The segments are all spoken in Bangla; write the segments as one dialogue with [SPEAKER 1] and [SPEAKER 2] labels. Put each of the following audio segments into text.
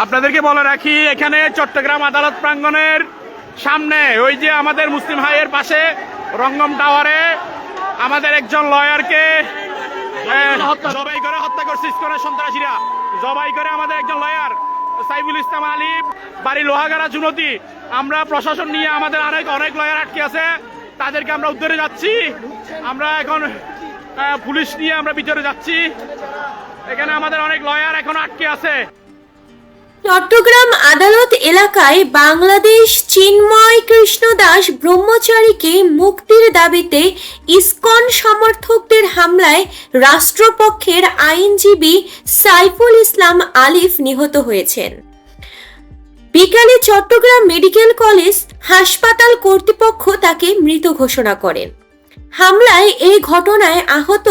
[SPEAKER 1] আপনাদেরকে বলে রাখি, এখানে চট্টগ্রাম আদালত প্রাঙ্গণের সামনে ওই যে আমাদের মুসলিম হাইয়ের পাশে রঙ্গম টাওয়ারে আমাদের একজন লয়ারকে জবাই করে হত্যা করছে ইসকনের সন্ত্রাসীরা। জবাই করে আমাদের একজন লয়ার সাইফুল ইসলাম আলী, বাড়ি লোহাগাড়া জুনতি। আমরা প্রশাসন নিয়ে আমাদের অনেক লয়ার আটকে আছে, তাদেরকে আমরা উদ্ধারে যাচ্ছি। আমরা এখন পুলিশ নিয়ে আমরা ভিতরে যাচ্ছি। এখানে আমাদের অনেক লয়ার এখন আটকে আছে।
[SPEAKER 2] চট্টগ্রাম আদালত এলাকায় বাংলাদেশ চিন্ময় কৃষ্ণ দাস ব্রহ্মচারীকে মুক্তির দাবিতে ইসকন সমর্থকদের হামলায় রাষ্ট্রপক্ষের আইনজীবী সাইফুল ইসলাম আলিফ নিহত হয়েছেন। বিকালে চট্টগ্রাম মেডিকেল কলেজ হাসপাতাল কর্তৃপক্ষ তাকে মৃত ঘোষণা করেন। হামলায় এই ঘটনায় আহত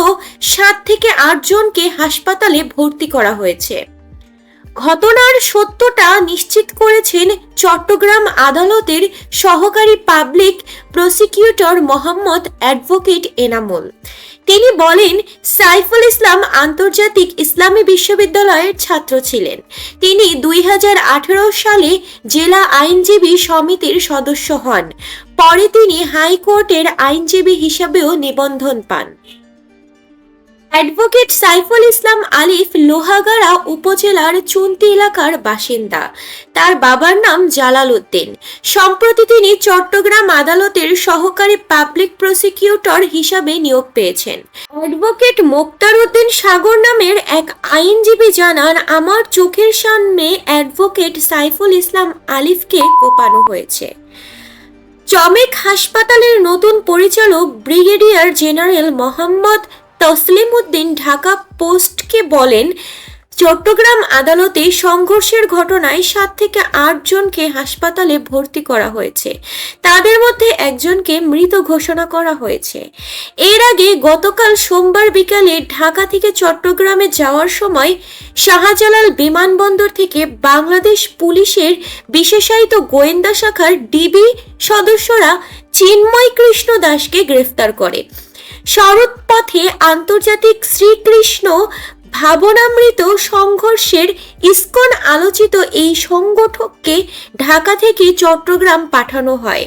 [SPEAKER 2] 7 থেকে 8 জনকে হাসপাতালে ভর্তি করা হয়েছে। ঘটনার সত্যতা নিশ্চিত করেছেন চট্টগ্রাম আদালতের সহকারী public prosecutor Mohammad advocate Enamul. তিনি বলেন, সাইফুল ইসলাম আন্তর্জাতিক ইসলামী বিশ্ববিদ্যালয়ের ছাত্র ছিলেন। তিনি 2018 সালে জেলা আইনজীবী সমিতির সদস্য হন। পরে তিনি হাইকোর্টের আইনজীবী হিসাবেও নিবন্ধন পান। অ্যাডভোকেট সাইফুল ইসলাম আলিফ লোহাগাড়া উপজেলার চুন্তি এলাকার বাসিন্দা। তার বাবার নাম জালাল উদ্দিন। সম্প্রতি তিনি চট্টগ্রাম আদালতের সহকারী পাবলিক প্রসিকিউটর হিসাবে নিয়োগ পেয়েছেন। অ্যাডভোকেট মোক্তার উদ্দিন সাগর নামের এক আইনজীবী জানান, আমার চোখের সামনে অ্যাডভোকেট সাইফুল ইসলাম আলিফকে কোপানো হয়েছে। চমেক হাসপাতালের নতুন পরিচালক ব্রিগেডিয়ার জেনারেল মোহাম্মদ তসলিম উদ্দিন ঢাকা পোস্টকে বলেন, চট্টগ্রাম আদালতে সংঘর্ষের ঘটনায় 7 থেকে 8 জনকে হাসপাতালে ভর্তি করা হয়েছে। তাদের মধ্যে একজনকে মৃত ঘোষণা করা হয়েছে। এর আগে গতকাল সোমবার বিকালে ঢাকা থেকে চট্টগ্রামে যাওয়ার সময় শাহজালাল বিমানবন্দর থেকে বাংলাদেশ পুলিশের বিশেষায়িত গোয়েন্দা শাখার ডিবি সদস্যরা চিন্ময় কৃষ্ণ দাসকে গ্রেফতার করে। সড়ক পথে আন্তর্জাতিক শ্রীকৃষ্ণ ভাবনামৃত সংঘর্ষের ইসকন আলোচিত এই সংগঠককে ঢাকা থেকে চট্টগ্রাম পাঠানো হয়।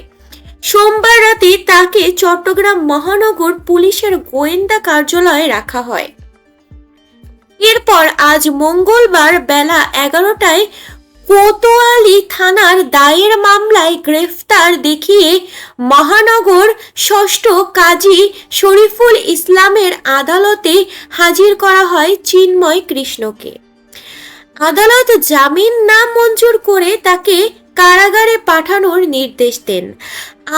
[SPEAKER 2] সোমবার রাতে তাকে চট্টগ্রাম মহানগর পুলিশের গোয়েন্দা কার্যালয়ে রাখা হয়। এরপর আজ মঙ্গলবার বেলা 11টায় কোতোয়ালি থানার দায়ের মামলায় গ্রেফতার দেখিয়ে মহানগর 6ষ্ঠ কাজী শরীফুল ইসলামের আদালতে হাজির করা হয় চিন্ময় কৃষ্ণকে। আদালত জামিন না মঞ্জুর করে তাকে কারাগারে পাঠানোর নির্দেশ দেন।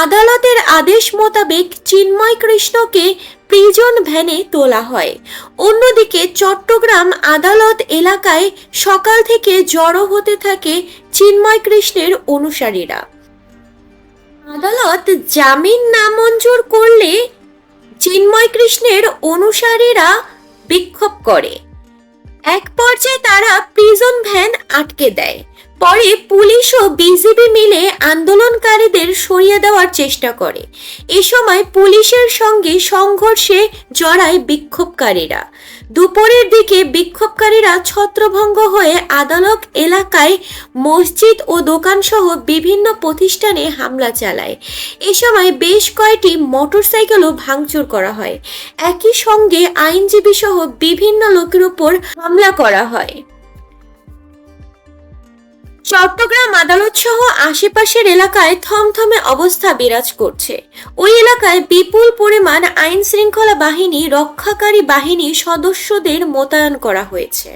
[SPEAKER 2] আদালতের আদেশ মোতাবেক চিন্ময় কৃষ্ণকে প্রিজন ভ্যানে তোলা হয়। অন্যদিকে চট্টগ্রাম আদালত এলাকায় সকাল থেকে জড়ো হতে থাকে চিন্ময় কৃষ্ণের অনুসারীরা। আদালত জামিন নামঞ্জুর করলে চিন্ময় কৃষ্ণের অনুসারীরা বিক্ষোভ করে। এক পর্যায়ে তারা প্রিজন ভ্যান আটকে দেয়। পরে পুলিশ ও বিজিবি মিলে আন্দোলনকারীদের সরিয়ে দেওয়ার চেষ্টা করে। এ সময় পুলিশের সঙ্গে সংঘর্ষে জড়ায় বিক্ষোভকারীরা। দুপুরের দিকে বিক্ষোভকারীরা ছত্রভঙ্গ হয়ে আদালত এলাকায় মসজিদ ও দোকানসহ বিভিন্ন প্রতিষ্ঠানে হামলা চালায়। এ সময় বেশ কয়েকটি মোটরসাইকেলও ভাঙচুর করা হয়। একই সঙ্গে আইনজীবী সহ বিভিন্ন লোকের উপর হামলা করা হয়। চট্টগ্রাম আদালত সহ আশেপাশের এলাকায় থমথমে অবস্থা বিরাজ করছে। ওই এলাকায় বিপুল পরিমাণ আইন শৃঙ্খলা বাহিনী রক্ষাকারী বাহিনী সদস্যদের মোতায়েন করা হয়েছে।